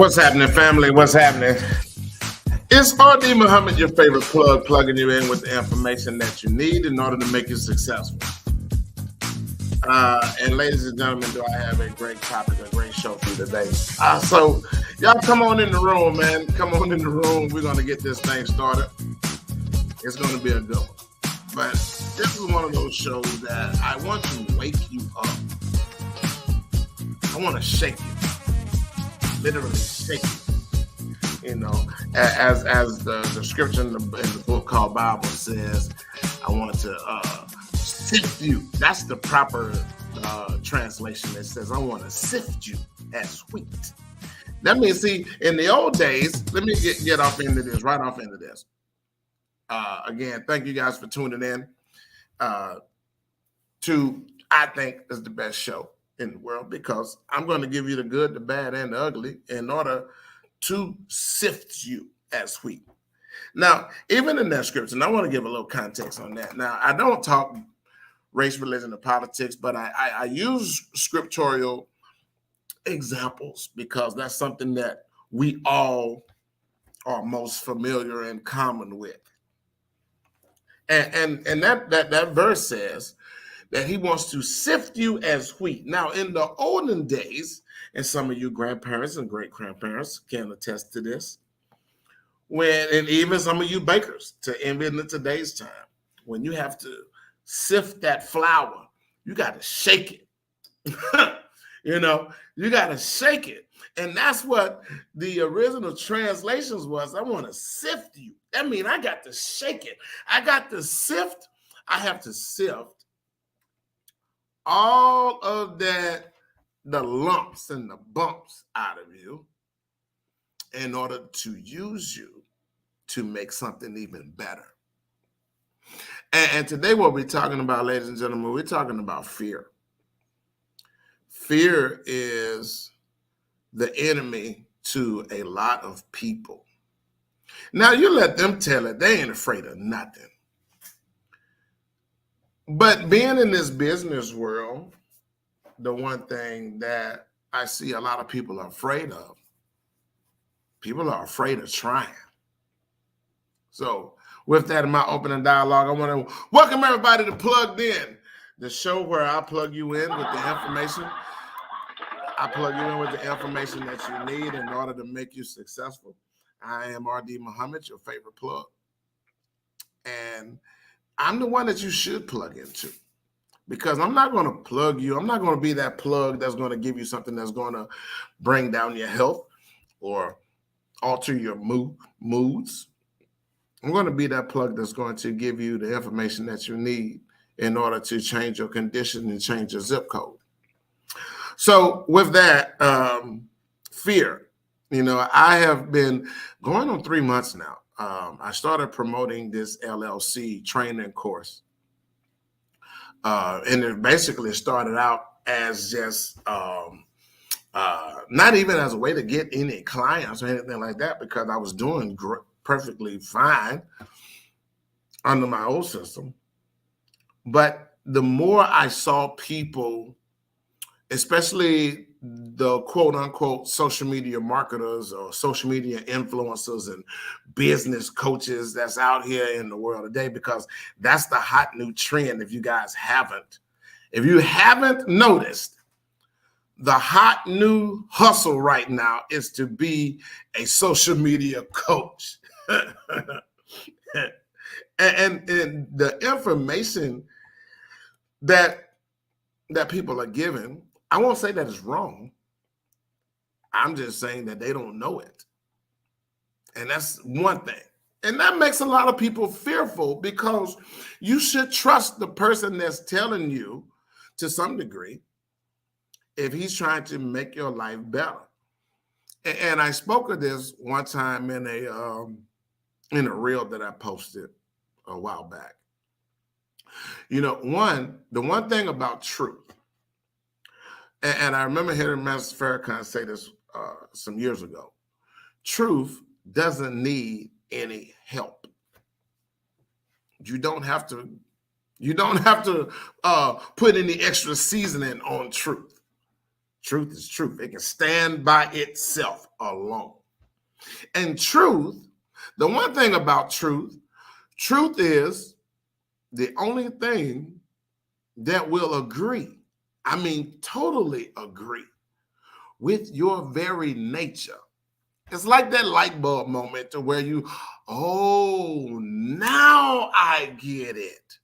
What's happening, family? What's happening? It's RD Muhammad, your favorite plug, plugging you in with the information that you need in order to make you successful. And ladies and gentlemen, do I have a great topic, a great show for you today. So y'all come on in the room, man. Come on in the room. We're going to get this thing started. It's going to be a good one. But this is one of those shows that I want to wake you up. I want to shake you. Literally shake you. You know, as the scripture in the book called Bible says, I want to sift you. That's the proper translation. It says, I want to sift you as wheat. That means, see, in the old days, let me get off into this, right off into this. Again, thank you guys for tuning in to, I think, is the best show in the world, because I'm going to give you the good, the bad, and the ugly in order to sift you as wheat. Now, even in that scripture, and I want to give a little context on that. Now, I don't talk race, religion, or politics, but I use scriptural examples because that's something that we all are most familiar and common with. And that verse says that he wants to sift you as wheat. Now, in the olden days, and some of you grandparents and great-grandparents can attest to this, and even some of you bakers, even in today's time, when you have to sift that flour, you got to shake it. You got to shake it. And that's what the original translations was. I want to sift you. That means I got to shake it. I got to sift. I have to sift all of that, the lumps and the bumps out of you in order to use you to make something even better. And today what we're talking about, ladies and gentlemen, we're talking about fear. Fear is the enemy to a lot of people. Now, you let them tell it. They ain't afraid of nothing. But being in this business world, the one thing that I see a lot of people are afraid of, people are afraid of trying. So with that in my opening dialogue, I want to welcome everybody to Plugged In, the show where I plug you in with the information. I plug you in with the information that you need in order to make you successful. I am RD Muhammad, your favorite plug. And I'm the one that you should plug into, because I'm not going to plug you. I'm not going to be that plug that's going to give you something that's going to bring down your health or alter your moods. I'm going to be that plug that's going to give you the information that you need in order to change your condition and change your zip code. So with that, fear, I have been going on 3 months now. I started promoting this LLC training course. And it basically started out as just not even as a way to get any clients or anything like that, because I was doing perfectly fine under my old system. But the more I saw people, especially the quote unquote social media marketers or social media influencers and business coaches that's out here in the world today, because that's the hot new trend. If you haven't noticed, the hot new hustle right now is to be a social media coach. and the information that people are given, I won't say that it's wrong. I'm just saying that they don't know it. And that's one thing. And that makes a lot of people fearful, because you should trust the person that's telling you to some degree if he's trying to make your life better. And I spoke of this one time in a reel that I posted a while back. The one thing about truth, and I remember hearing Master Farrakhan say this some years ago, truth doesn't need any help. You don't have to put any extra seasoning on truth. Truth is truth. It can stand by itself alone. And truth, the one thing about truth is the only thing that will agree. I mean, totally agree with your very nature. It's like that light bulb moment to where you, oh, now I get it.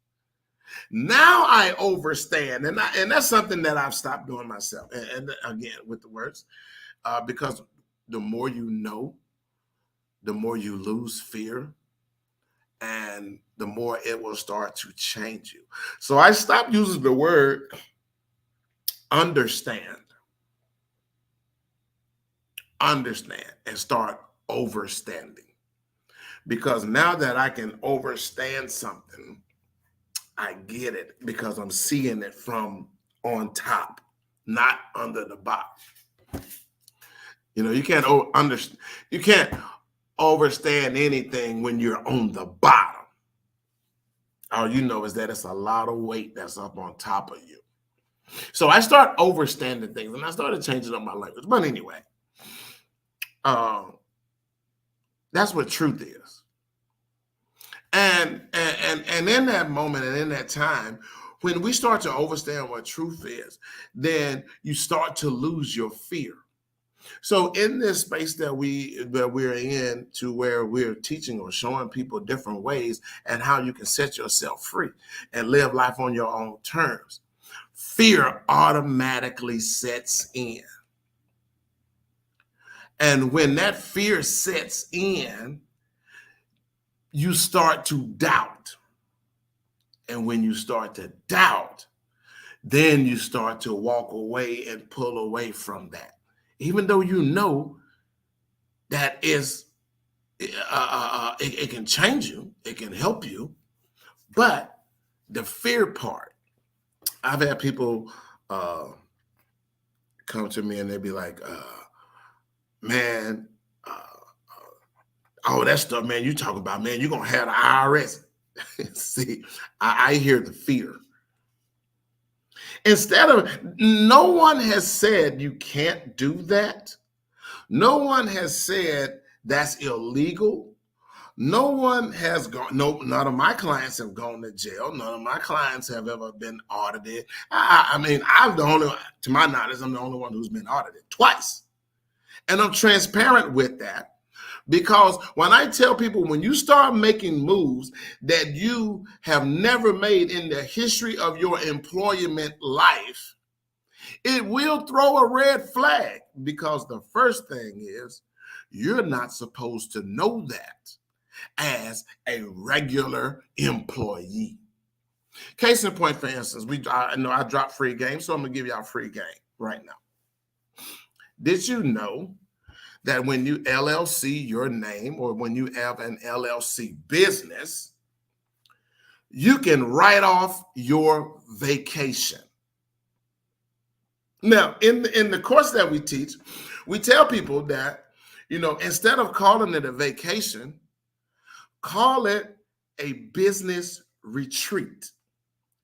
Now I understand. And that's something that I've stopped doing myself. And again, with the words, because the more you know, the more you lose fear, and the more it will start to change you. So I stopped using the word understand, and start overstanding. Because now that I can overstand something, I get it because I'm seeing it from on top, not under the bottom. You know, you can't overstand anything when you're on the bottom. All you know is that it's a lot of weight that's up on top of you. So I start overstanding things, and I started changing up my language. But anyway, that's what truth is. And in that moment and in that time, when we start to understand what truth is, then you start to lose your fear. So in this space that we're in, to where we're teaching or showing people different ways and how you can set yourself free and live life on your own terms, fear automatically sets in. And when that fear sets in, you start to doubt. And when you start to doubt, then you start to walk away and pull away from that. Even though you know that it can change you, it can help you, but the fear part, I've had people come to me and they'd be like, man, all that stuff, man, you talking about, man, you're going to have the IRS. See, I hear the fear. No one has said you can't do that. No one has said that's illegal. No one has gone, none of my clients have gone to jail. None of my clients have ever been audited. I mean, to my knowledge, I'm the only one who's been audited twice. And I'm transparent with that. Because when I tell people, when you start making moves that you have never made in the history of your employment life, it will throw a red flag, because the first thing is you're not supposed to know that as a regular employee. Case in point, for instance, I know I dropped free game, so I'm going to give y'all free game right now. Did you know that when you LLC your name, or when you have an LLC business, you can write off your vacation? Now, in the course that we teach, we tell people that, instead of calling it a vacation, call it a business retreat.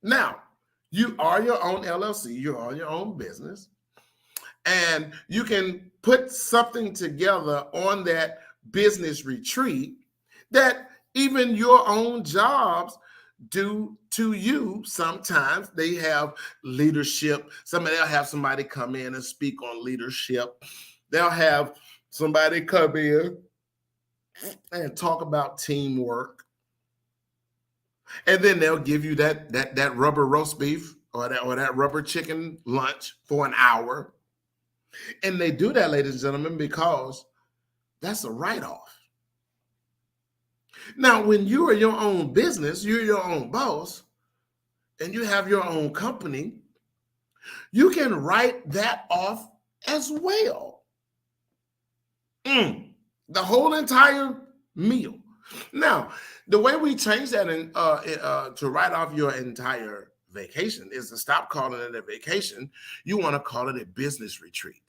Now, you are your own LLC, you are your own business, and you can put something together on that business retreat that even your own jobs do to you. Sometimes they have leadership. They'll have somebody come in and speak on leadership. They'll have somebody come in and talk about teamwork. And then they'll give you that rubber roast beef or that rubber chicken lunch for an hour. And they do that, ladies and gentlemen, because that's a write-off. Now, when you are your own business, you're your own boss, and you have your own company, you can write that off as well. The whole entire meal. Now, the way we change that to write off your entire vacation is to stop calling it a vacation. You want to call it a business retreat.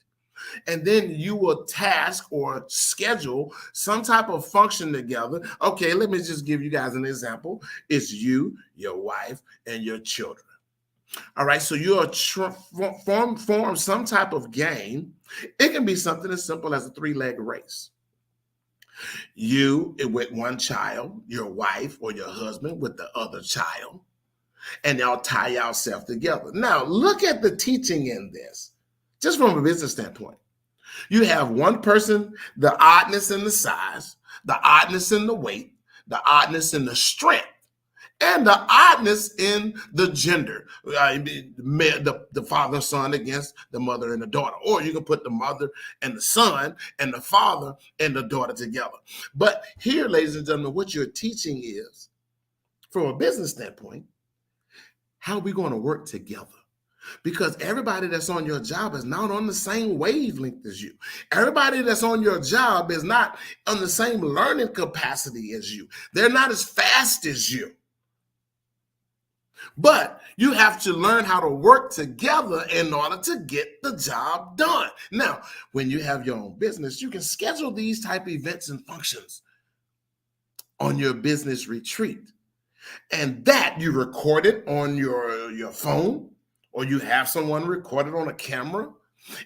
And then you will task or schedule some type of function together. Okay, let me just give you guys an example. It's you, your wife, and your children. All right, so you'll form some type of game. It can be something as simple as a three-leg race. You with one child, your wife or your husband with the other child, and y'all tie yourself together. Now, look at the teaching in this, just from a business standpoint. You have one person, the oddness in the size, the oddness in the weight, the oddness in the strength, and the oddness in the gender. The father and son against the mother and the daughter. Or you can put the mother and the son and the father and the daughter together. But here, ladies and gentlemen, what you're teaching is, from a business standpoint, how are we going to work together? Because everybody that's on your job is not on the same wavelength as you. Everybody that's on your job is not on the same learning capacity as you. They're not as fast as you. But you have to learn how to work together in order to get the job done. Now, when you have your own business, you can schedule these type of events and functions on your business retreat. And that you record it on your phone, or you have someone record it on a camera.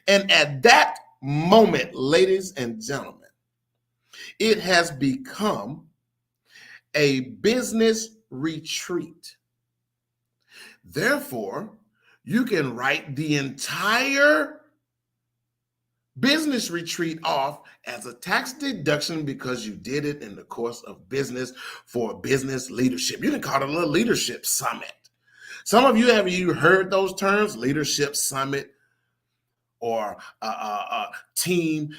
And at that moment, ladies and gentlemen, it has become a business retreat. Therefore, you can write the entire business retreat off as a tax deduction because you did it in the course of business for business leadership. You can call it a leadership summit. Some of you have heard those terms, leadership summit or team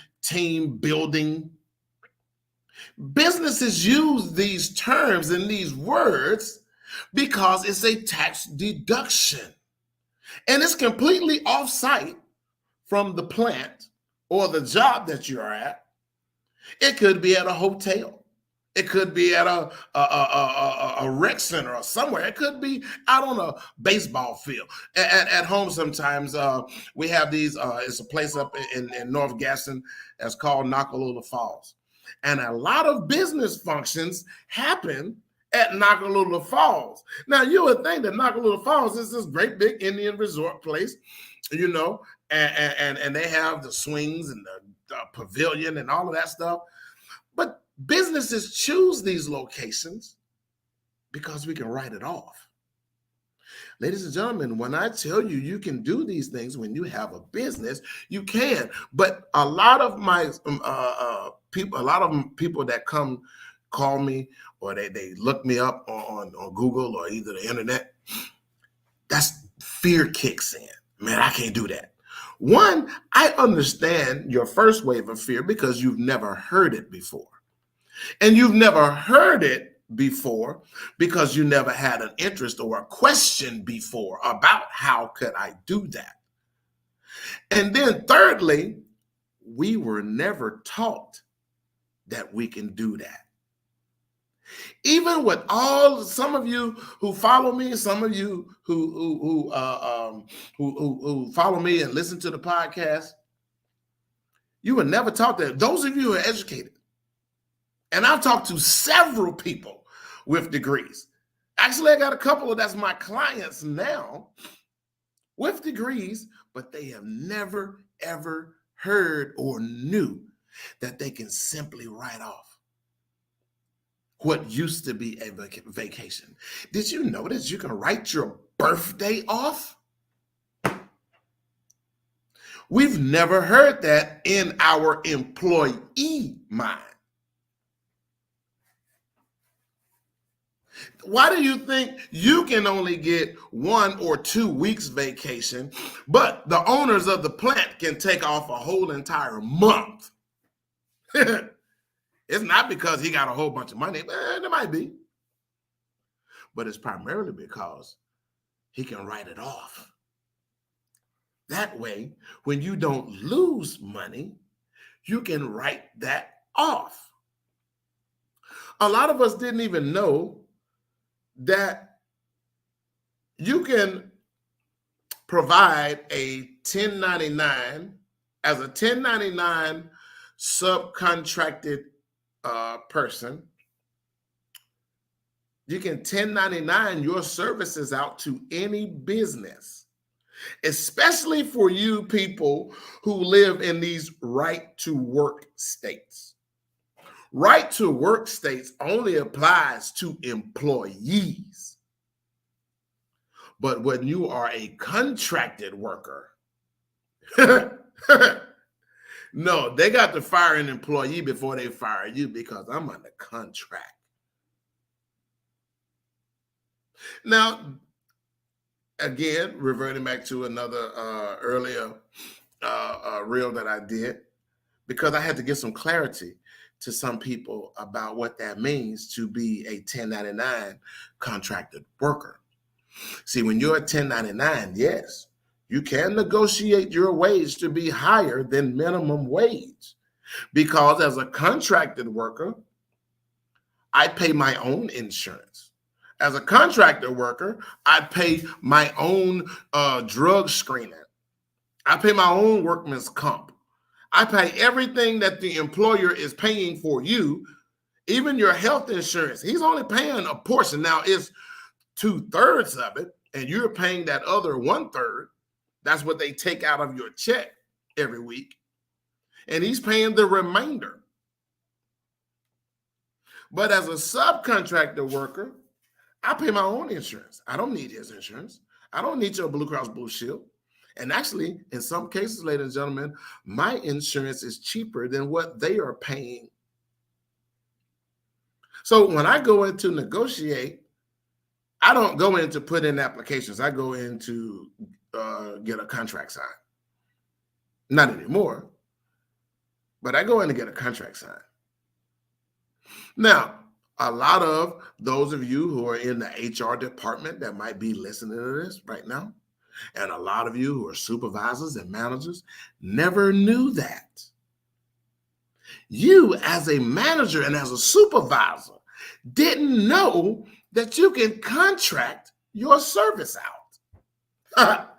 building. Businesses use these terms and these words because it's a tax deduction. And it's completely off-site from the plant or the job that you're at. It could be at a hotel. It could be at a rec center or somewhere. It could be out on a baseball field. At home sometimes we have these, it's a place up in North Gaston that's called Nakalula Falls. And a lot of business functions happen at Nakalula Falls. Now, you would think that Nakalula Falls is this great big Indian resort place, you know, and they have the swings and the pavilion and all of that stuff. But businesses choose these locations because we can write it off. Ladies and gentlemen, when I tell you you can do these things when you have a business, you can. But a lot of my people that come call me or they look me up on Google or either the internet, that's fear kicks in. Man, I can't do that. One, I understand your first wave of fear because you've never heard it before. And you've never heard it before because you never had an interest or a question before about how could I do that. And then thirdly, we were never taught that we can do that. Even with some of you who follow me, some of you who follow me and listen to the podcast, you were never taught that. Those of you who are educated, and I've talked to several people with degrees. Actually, I got a couple of that's my clients now with degrees, but they have never, ever heard or knew that they can simply write off what used to be a vacation. Did you notice you can write your birthday off? We've never heard that in our employee mind. Why do you think you can only get 1 or 2 weeks vacation, but the owners of the plant can take off a whole entire month? It's not because he got a whole bunch of money. There might be. But it's primarily because he can write it off. That way, when you don't lose money, you can write that off. A lot of us didn't even know that you can provide a 1099 as a 1099 subcontracted person. You can 1099 your services out to any business, especially for you people who live in these right to work states. Right to work states only applies to employees. But when you are a contracted worker, no, they got to fire an employee before they fire you because I'm under contract. Now, again, reverting back to another earlier reel that I did, because I had to get some clarity to some people about what that means to be a 1099 contracted worker. See, when you're a 1099, yes, you can negotiate your wage to be higher than minimum wage, because as a contracted worker, I pay my own insurance. As a contractor worker, I pay my own drug screening. I pay my own workman's comp. I pay everything that the employer is paying for you, even your health insurance. He's only paying a portion. Now, it's 2/3 of it, and you're paying that other 1/3. That's what they take out of your check every week. And he's paying the remainder. But as a subcontractor worker, I pay my own insurance. I don't need his insurance. I don't need your Blue Cross Blue Shield. And actually, in some cases, ladies and gentlemen, my insurance is cheaper than what they are paying. So when I go in to negotiate, I don't go in to put in applications. I go in to get a contract signed. Not anymore, but I go in to get a contract signed. Now, a lot of those of you who are in the HR department that might be listening to this right now, and a lot of you who are supervisors and managers, never knew that. You, as a manager and as a supervisor, didn't know that you can contract your service out.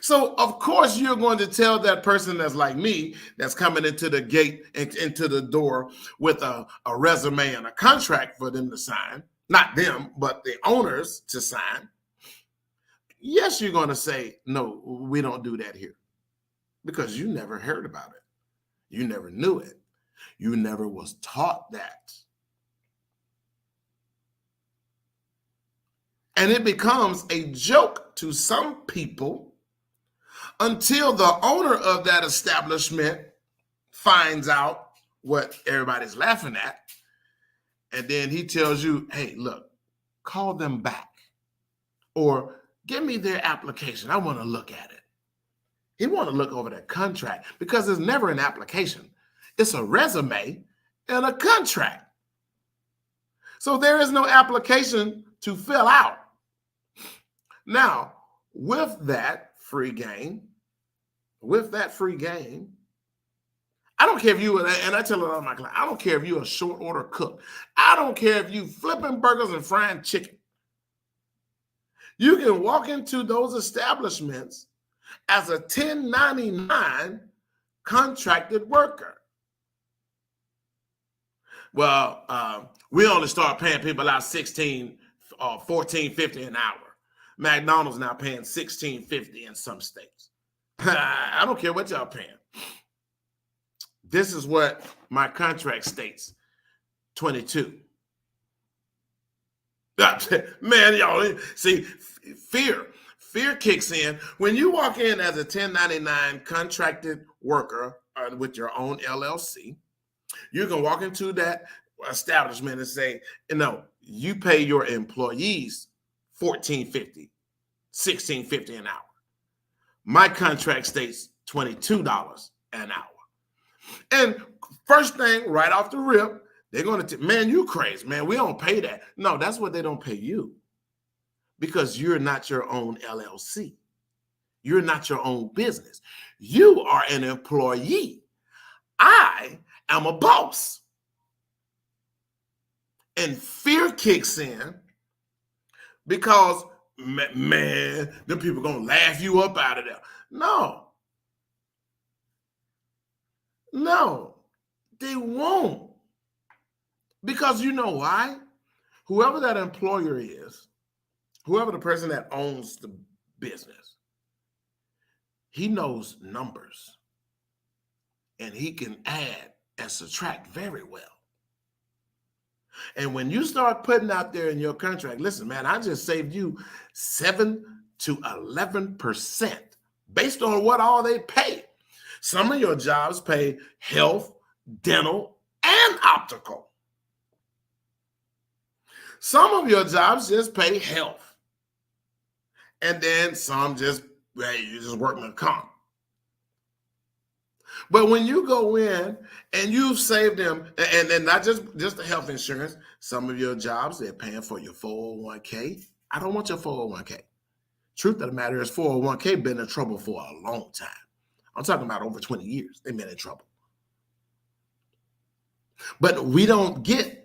So, of course, you're going to tell that person that's like me, that's coming into the gate and into the door with a resume and a contract for them to sign, not them, but the owners to sign. Yes, you're going to say, no, we don't do that here, because you never heard about it. You never knew it. You never was taught that. And it becomes a joke to some people until the owner of that establishment finds out what everybody's laughing at. And then he tells you, hey, look, call them back, or give me their application. I want to look at it. He want to look over that contract, because it's never an application. It's a resume and a contract. So there is no application to fill out. Now, with that free game, I don't care if you, and I tell it all my clients, I don't care if you're a short order cook. I don't care if you flipping burgers and frying chicken. You can walk into those establishments as a 1099 contracted worker. Well, we only start paying people out $16 or $14.50 an hour. McDonald's now paying $16.50 in some states. I don't care what y'all paying. This is what my contract states, 22. Man, y'all, see, fear kicks in. When you walk in as a 1099 contracted worker with your own LLC, you can walk into that establishment and say, you pay your employees $14.50, $16.50 an hour. My contract states $22 an hour. And first thing, right off the rip, they're going to, man, you crazy, man. We don't pay that. No, that's what they don't pay you, because you're not your own LLC. You're not your own business. You are an employee. I am a boss. And fear kicks in because, man, them people going to laugh you up out of there. No, they won't. Because you know why? whoever that employer is, whoever the person that owns the business, he knows numbers and he can add and subtract very well. And when you start putting out there in your contract, listen, man, I just saved you 7 to 11% based on what all they pay. Some of your jobs pay health, dental, and optical. Some of your jobs just pay health. And then some just, you just work in a comp. But when you go in and you've saved them, and then not just the health insurance, some of your jobs, they're paying for your 401k. I don't want your 401k. Truth of the matter is 401k been in trouble for a long time. I'm talking about over 20 years. They've been in trouble. But we don't get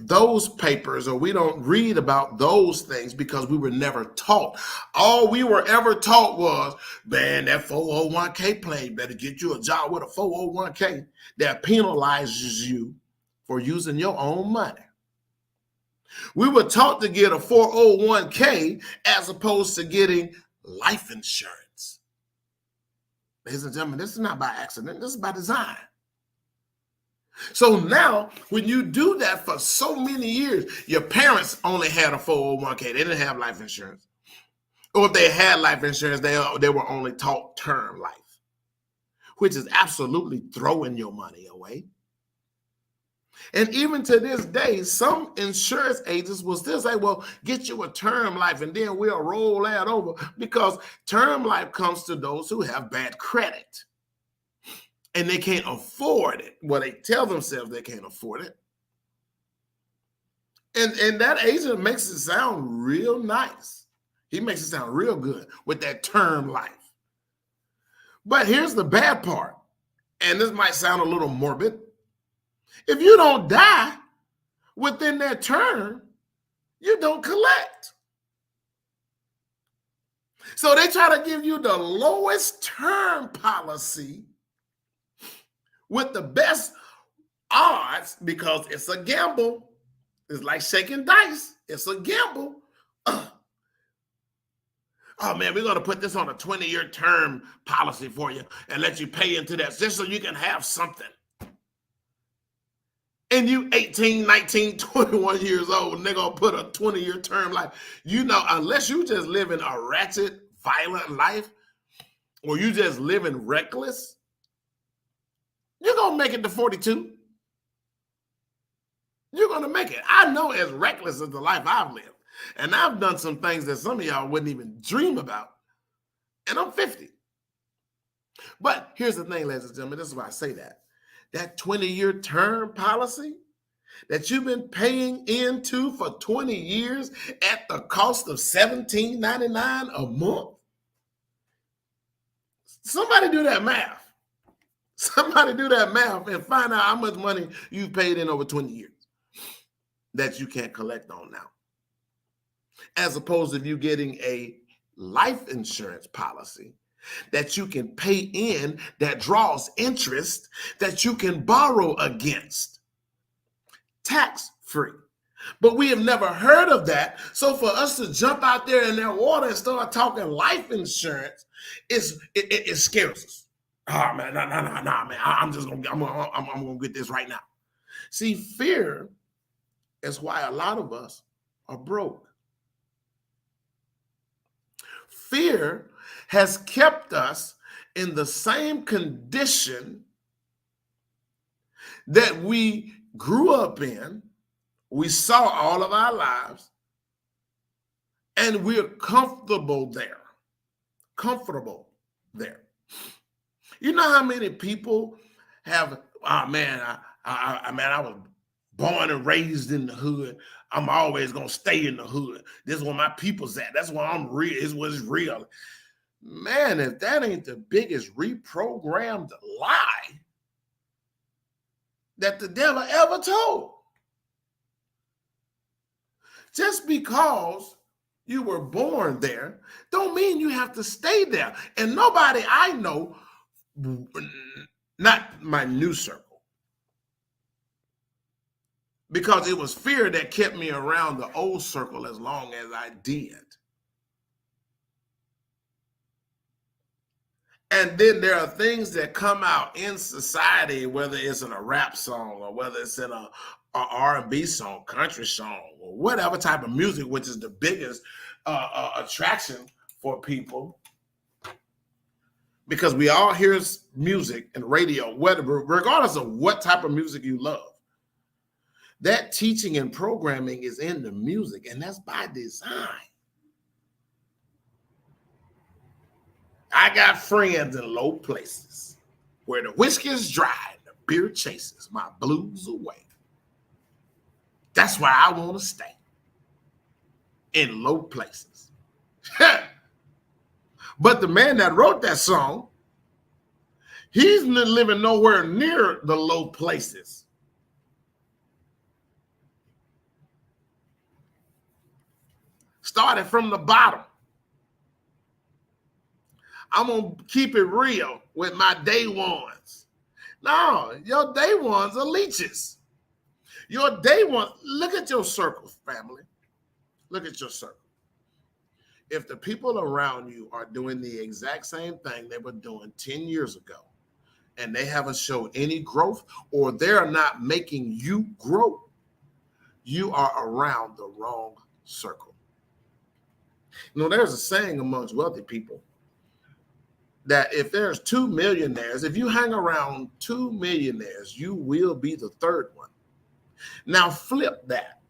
those papers, or we don't read about those things because we were never taught. All we were ever taught was, man, that 401k plan, better get you a job with a 401k that penalizes you for using your own money. We were taught to get a 401k as opposed to getting life insurance. Ladies and gentlemen, this is not by accident. This is by design. So now, when you do that for so many years, your parents only had a 401k. They didn't have life insurance. Or if they had life insurance, they were only taught term life, which is absolutely throwing your money away. And even to this day, some insurance agents will still say, well, get you a term life and then we'll roll that over, because term life comes to those who have bad credit. And they can't afford it. Well, they tell themselves they can't afford it. And that agent makes it sound real nice. He makes it sound real good with that term life. But here's the bad part. And this might sound a little morbid. If you don't die within that term, you don't collect. So they try to give you the lowest term policy with the best odds, because it's a gamble. It's like shaking dice. It's a gamble. Oh, man, we're going to put this on a 20-year term policy for you and let you pay into that just so you can have something. And you 18, 19, 21 years old, and they're going to put a 20-year term life. You know, unless you just living a ratchet, violent life, or you just living reckless, you're going to make it to 42. You're going to make it. I know, as reckless as the life I've lived. And I've done some things that some of y'all wouldn't even dream about. And I'm 50. But here's the thing, ladies and gentlemen. This is why I say that. That 20-year term policy that you've been paying into for 20 years at the cost of $17.99 a month. Somebody do that math. Somebody do that math and find out how much money you've paid in over 20 years that you can't collect on now. As opposed to you getting a life insurance policy that you can pay in, that draws interest, that you can borrow against, tax-free. But we have never heard of that. So for us to jump out there in that water and start talking life insurance, it scares us. Oh man, no, man. I'm gonna get this right now. See, fear is why a lot of us are broke. Fear has kept us in the same condition that we grew up in, we saw all of our lives, and we're comfortable there. You know how many people have, oh man, I was born and raised in the hood. I'm always going to stay in the hood. This is where my people's at. That's where I'm real. This is what's real. Man, if that ain't the biggest reprogrammed lie that the devil ever told. Just because you were born there don't mean you have to stay there. And nobody I know, not my new circle, because it was fear that kept me around the old circle as long as I did. And then there are things that come out in society, whether it's in a rap song or whether it's in a R&B song, country song, or whatever type of music, which is the biggest attraction for people, because we all hear music and radio, regardless of what type of music you love. That teaching and programming is in the music, and that's by design. I got friends in low places where the whiskey is dry and the beer chases my blues away. That's where I want to stay, in low places. But the man that wrote that song, he's living nowhere near the low places. Started from the bottom. I'm going to keep it real with my day ones. No, your day ones are leeches. Your day ones, look at your circle, family. Look at your circle. If the people around you are doing the exact same thing they were doing 10 years ago, and they haven't showed any growth, or they're not making you grow, you are around the wrong circle. You know, there's a saying amongst wealthy people that if there's 2 millionaires, if you hang around 2 millionaires, you will be the third one. Now flip that.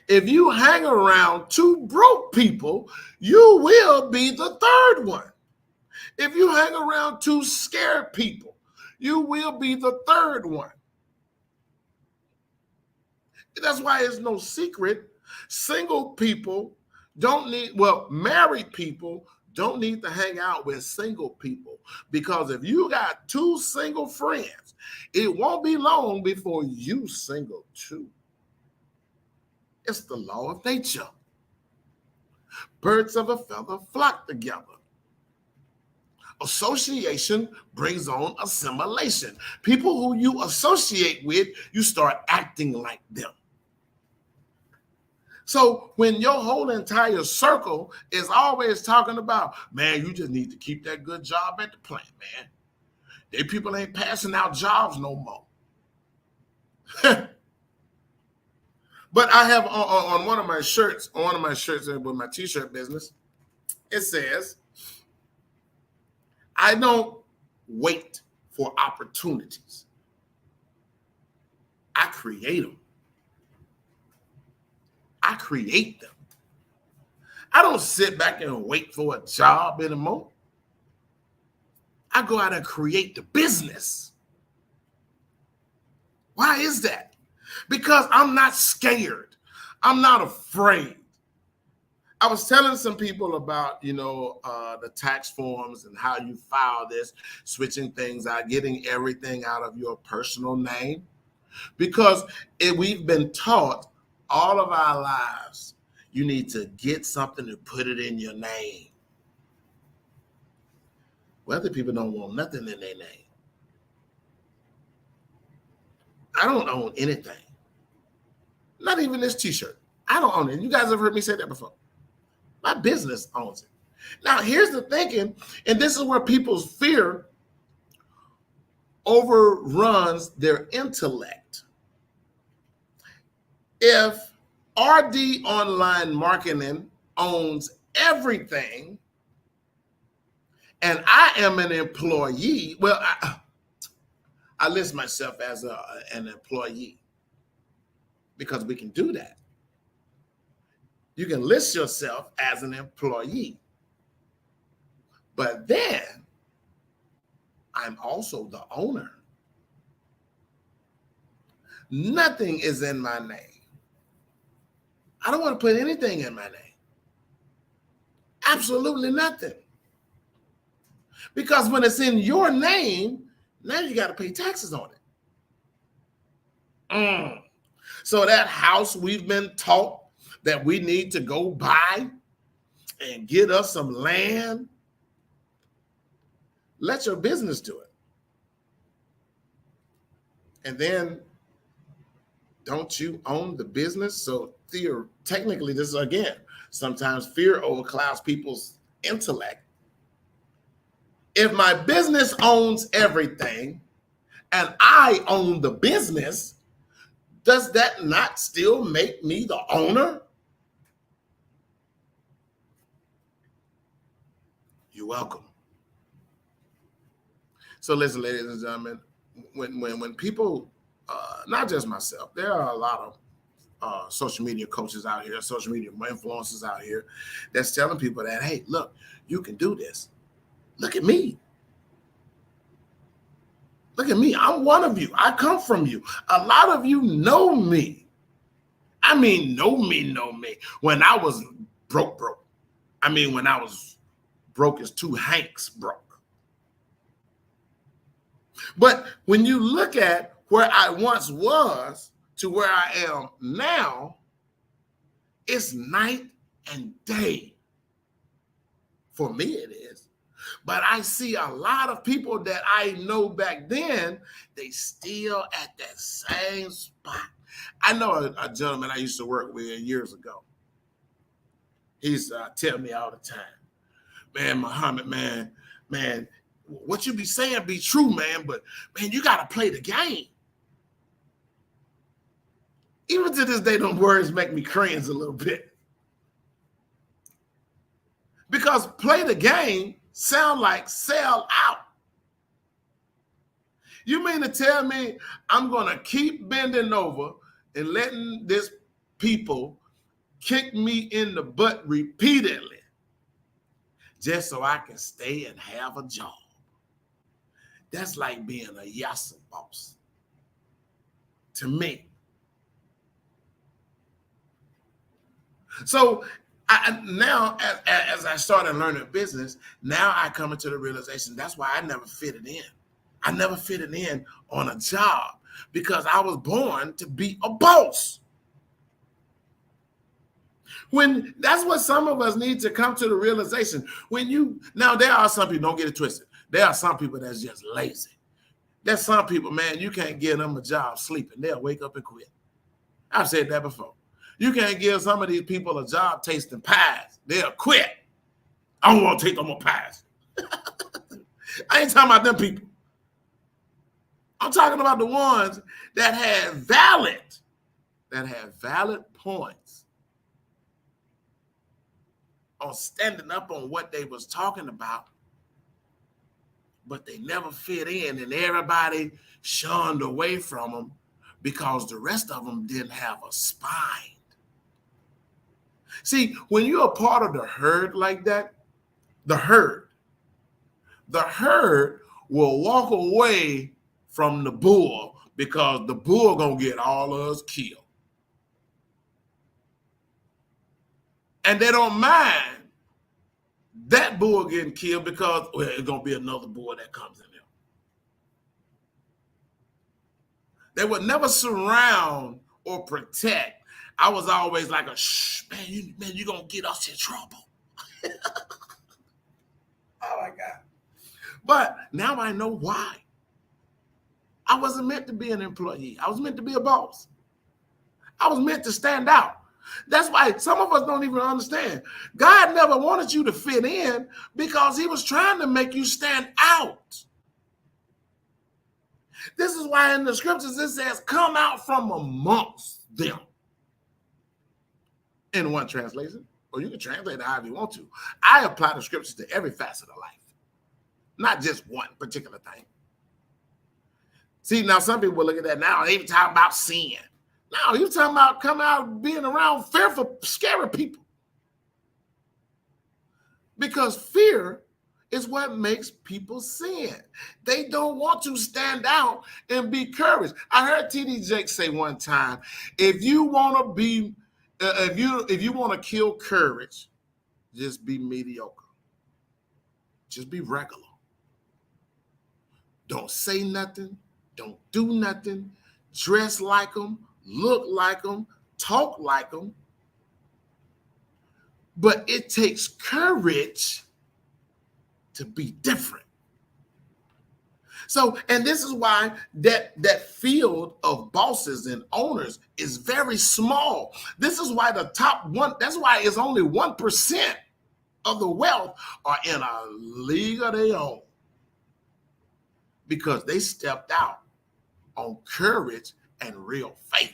If you hang around 2 broke people, you will be the third one. If you hang around 2 scared people, you will be the third one. That's why it's no secret. Single people don't need, married people don't need to hang out with single people, because if you got 2 single friends, it won't be long before you single too. It's the law of nature. Birds of a feather flock together. Association brings on assimilation. People who you associate with, you start acting like them. So when your whole entire circle is always talking about, man, you just need to keep that good job at the plant, man. They people ain't passing out jobs no more. But I have on one of my shirts, with my t-shirt business, it says, I don't wait for opportunities. I create them. I create them. I don't sit back and wait for a job anymore. I go out and create the business. Why is that? Because I'm not scared. I'm not afraid. I was telling some people about, the tax forms and how you file this, switching things out, getting everything out of your personal name. Because we've been taught all of our lives, you need to get something to put it in your name. Wealthy people don't want nothing in their name. I don't own anything. Not even this t-shirt. I don't own it. You guys have heard me say that before. My business owns it. Now, here's the thinking, and this is where people's fear overruns their intellect. If RD Online Marketing owns everything, and I am an employee, I list myself as an employee because we can do that. You can list yourself as an employee. But then I'm also the owner. Nothing is in my name. I don't want to put anything in my name. Absolutely nothing. Because when it's in your name, now you got to pay taxes on it. So that house we've been taught that we need to go buy and get us some land, let your business do it. And then don't you own the business? So technically, this is, again, sometimes fear overclouds people's intellect. If my business owns everything and I own the business, does that not still make me the owner? You're welcome. So listen, ladies and gentlemen, when people, not just myself, there are a lot of social media coaches out here, social media influencers out here that's telling people that, hey, look, you can do this. Look at me. Look at me. I'm one of you. I come from you. A lot of you know me. I mean, know me. When I was broke. I mean, when I was broke as two Hanks broke. But when you look at where I once was to where I am now, it's night and day. For me, it is. But I see a lot of people that I know back then, they still at that same spot. I know a gentleman I used to work with years ago. He's tell me all the time, man, Muhammad, man, what you be saying be true, man, but man, you got to play the game. Even to this day, them words make me cringe a little bit. Because play the game sound like sell out. You mean to tell me I'm going to keep bending over and letting this people kick me in the butt repeatedly just so I can stay and have a job? That's like being a yassa boss to me. So now, as I started learning business, now I come into the realization that's why I never fitted in. I never fitted in on a job because I was born to be a boss. When that's what some of us need to come to the realization. Now there are some people, don't get it twisted. There are some people that's just lazy. There's some people, man, you can't give them a job sleeping. They'll wake up and quit. I've said that before. You can't give some of these people a job tasting pies. They'll quit. I don't want to take no more pies. I ain't talking about them people. I'm talking about the ones that have valid points on standing up on what they was talking about, but they never fit in, and everybody shunned away from them because the rest of them didn't have a spine. See, when you're a part of the herd like that, the herd will walk away from the bull because the bull gonna get all of us killed. And they don't mind that bull getting killed because it's gonna be another bull that comes in there. They would never surround or protect. I was always like a shh, man, you're gonna get us in trouble. Oh my God. But now I know why. I wasn't meant to be an employee. I was meant to be a boss. I was meant to stand out. That's why some of us don't even understand. God never wanted you to fit in because he was trying to make you stand out. This is why in the scriptures it says, come out from amongst them. In one translation, or you can translate it however you want to. I apply the scriptures to every facet of life, not just one particular thing. See, now some people will look at that now, they even talking about sin. Now you're talking about coming out being around fearful, scary people. Because fear is what makes people sin. They don't want to stand out and be courage. I heard T.D. Jakes say one time, if you want to be if you want to kill courage, just be mediocre. Just be regular. Don't say nothing. Don't do nothing. Dress like them. Look like them. Talk like them. But it takes courage to be different. So, and this is why that field of bosses and owners is very small. This is why the top one, that's why it's only 1% of the wealth are in a league of their own, because they stepped out on courage and real faith.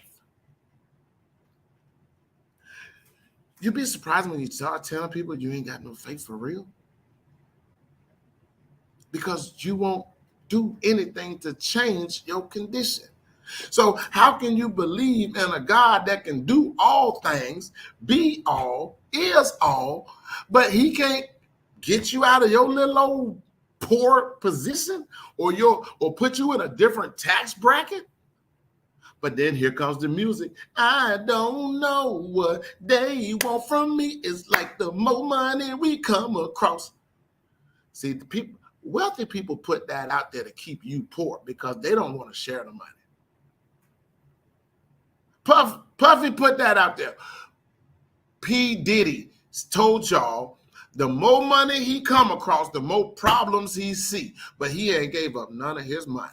You'd be surprised when you start telling people you ain't got no faith for real, because you won't do anything to change your condition. So how can you believe in a God that can do all things, be all, is all, but he can't get you out of your little old poor position, or put you in a different tax bracket? But then here comes the music. I don't know what they want from me. It's like the more money we come across. See, the people, wealthy people put that out there to keep you poor because they don't want to share the money. Puffy put that out there. P. Diddy told y'all the more money he come across, the more problems he see. But he ain't gave up none of his money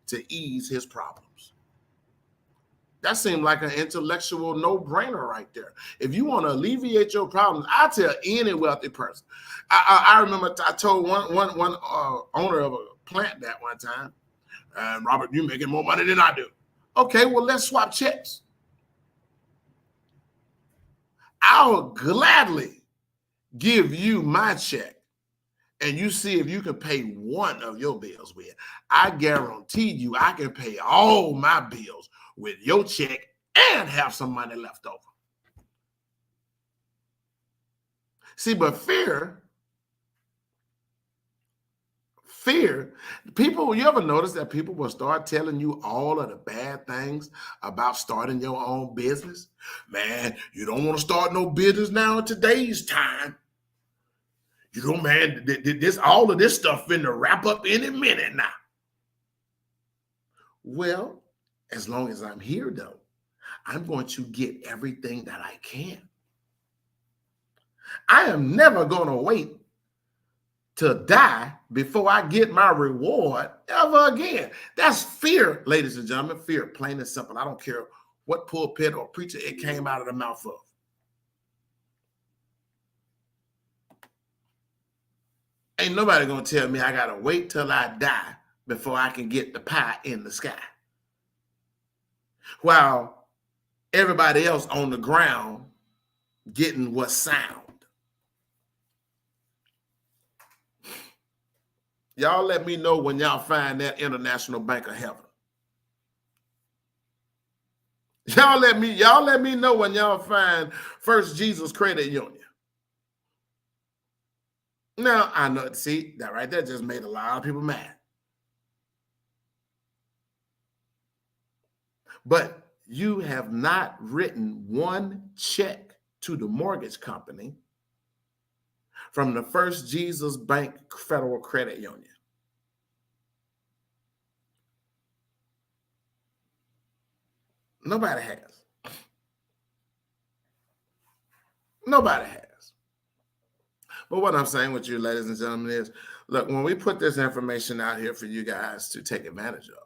to ease his problems. That seemed like an intellectual no-brainer right there. If you want to alleviate your problems, I tell any wealthy person. I remember I told one owner of a plant that one time, Robert, you're making more money than I do. Okay, well, let's swap checks. I'll gladly give you my check, and you see if you can pay one of your bills with it. I guarantee you I can pay all my bills with your check and have some money left over. See, but fear, people, you ever notice that people will start telling you all of the bad things about starting your own business? Man, you don't want to start no business now in today's time. You know, man, all of this stuff finna wrap up any minute now. Well, as long as I'm here, though, I'm going to get everything that I can. I am never going to wait to die before I get my reward ever again. That's fear, ladies and gentlemen. Fear, plain and simple. I don't care what pulpit or preacher it came out of the mouth of. Ain't nobody going to tell me I got to wait till I die before I can get the pie in the sky, while everybody else on the ground getting what's sound. Y'all let me know when y'all find that International Bank of Heaven. Y'all let me know when y'all find First Jesus Credit Union. Now, I know, see, that right there just made a lot of people mad. But you have not written one check to the mortgage company from the First Jesus Bank Federal Credit Union. Nobody has. Nobody has. But what I'm saying with you, ladies and gentlemen, is, look, when we put this information out here for you guys to take advantage of,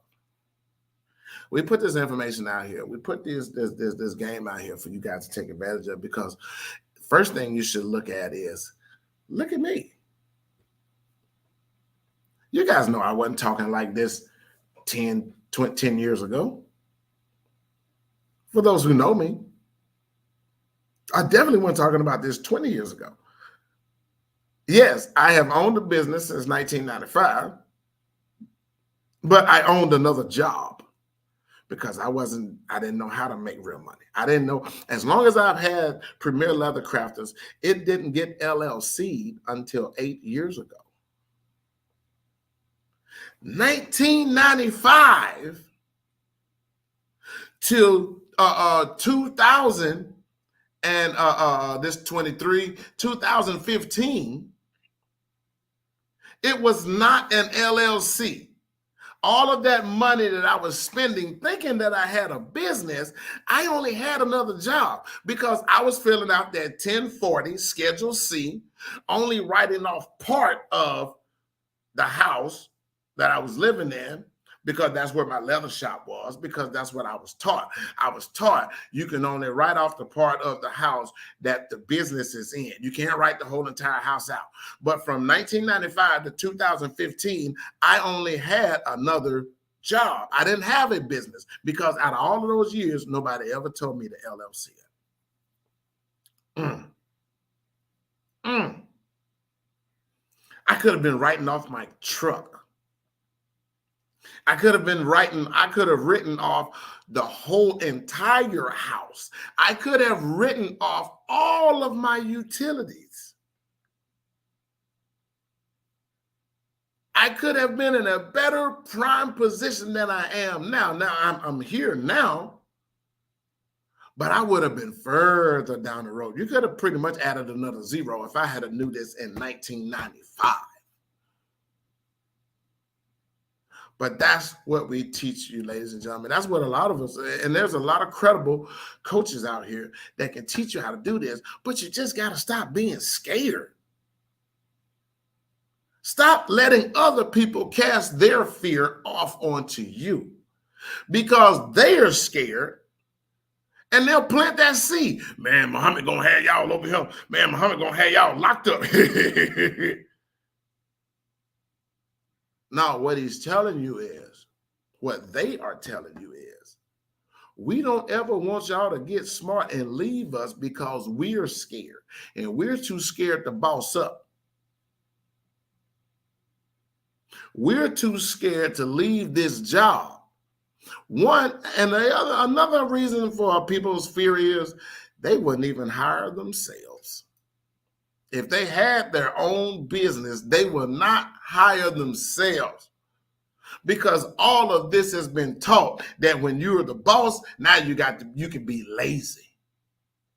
we put this information out here, we put this game out here for you guys to take advantage of, because first thing you should look at is, look at me. You guys know I wasn't talking like this 10 years ago. For those who know me, I definitely wasn't talking about this 20 years ago. Yes, I have owned a business since 1995, but I owned another job because I didn't know how to make real money. I didn't know, as long as I've had Premier Leather Crafters, it didn't get LLC'd until 8 years ago. 1995 to 2000 and this 2015, it was not an LLC. All of that money that I was spending thinking that I had a business, I only had another job because I was filling out that 1040 Schedule C, only writing off part of the house, that I was living in, because that's where my leather shop was, because that's what I was taught. I was taught you can only write off the part of the house that the business is in. You can't write the whole entire house out. But from 1995 to 2015, I only had another job. I didn't have a business, because out of all of those years, nobody ever told me to LLC it. I could have been writing off my truck. I could have written off the whole entire house. I could have written off all of my utilities. I could have been in a better prime position than I am now. Now I'm here now, but I would have been further down the road. You could have pretty much added another zero if I had knew this in 1995. But that's what we teach you, ladies and gentlemen. That's what a lot of us, and there's a lot of credible coaches out here that can teach you how to do this, but you just got to stop being scared. Stop letting other people cast their fear off onto you, because they are scared, and they'll plant that seed. Man, Muhammad gonna have y'all over here. Man, Muhammad gonna have y'all locked up. Now, what he's telling you is, what they are telling you is, we don't ever want y'all to get smart and leave us because we're scared, and we're too scared to boss up. We're too scared to leave this job. Another reason for people's fear is they wouldn't even hire themselves. If they had their own business, they will not hire themselves, because all of this has been taught that when you're the boss, now you can be lazy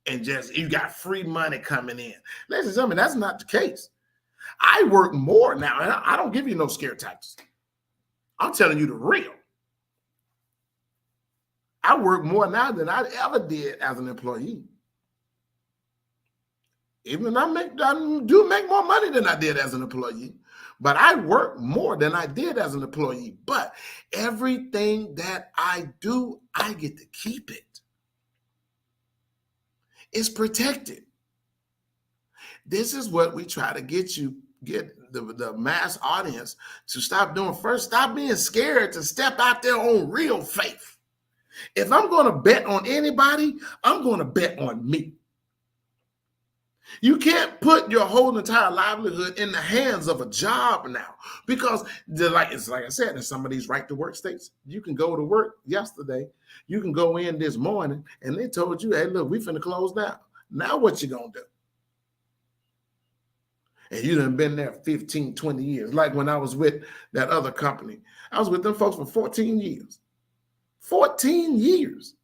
and just, you got free money coming in. Ladies and gentlemen, that's not the case. I work more now, and I don't give you no scare tactics. I'm telling you the real. I work more now than I ever did as an employee. Even I do make more money than I did as an employee, but I work more than I did as an employee. But everything that I do, I get to keep it. It's protected. This is what we try to get the mass audience to stop doing. First, stop being scared to step out there on real faith. If I'm going to bet on anybody, I'm going to bet on me. You can't put your whole entire livelihood in the hands of a job now, because it's like I said, in some of these right to work states, you can go to work yesterday, you can go in this morning, and they told you, hey, look, we finna close down. Now what you gonna do? And you done been there 15, 20 years. Like when I was with that other company, I was with them folks for 14 years. 14 years.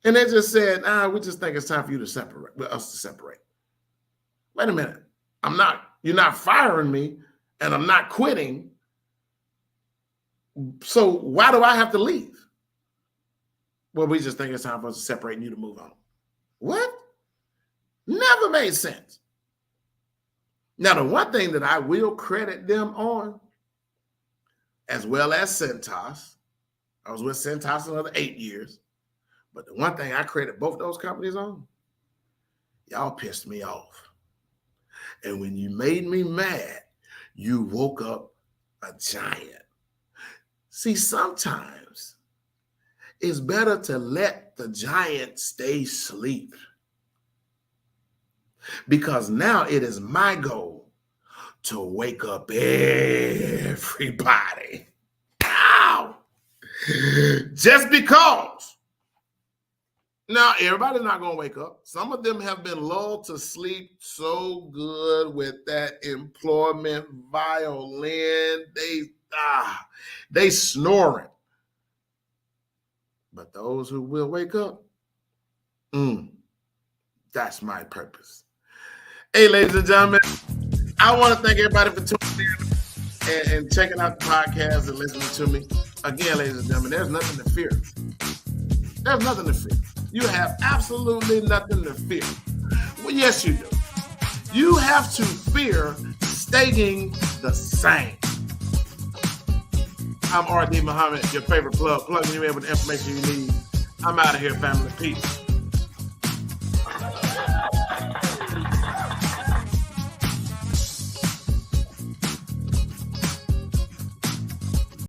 And they just said, we just think it's time for you to separate, for us to separate. Wait a minute. You're not firing me, and I'm not quitting. So why do I have to leave? Well, we just think it's time for us to separate and you to move on. What? Never made sense. Now, the one thing that I will credit them on, as well as Cintas, I was with Cintas another 8 years. But the one thing I credit both those companies on, y'all pissed me off. And when you made me mad, you woke up a giant. See, sometimes it's better to let the giant stay asleep, because now it is my goal to wake up everybody. Ow! Just because. Now, everybody's not going to wake up. Some of them have been lulled to sleep so good with that employment violin. They snoring. But those who will wake up, that's my purpose. Hey, ladies and gentlemen, I want to thank everybody for tuning in and checking out the podcast and listening to me. Again, ladies and gentlemen, there's nothing to fear. There's nothing to fear. You have absolutely nothing to fear. Well, yes, you do. You have to fear staying the same. I'm RD Muhammad, your favorite plug, plugging you in with the information you need. I'm out of here, family. Peace.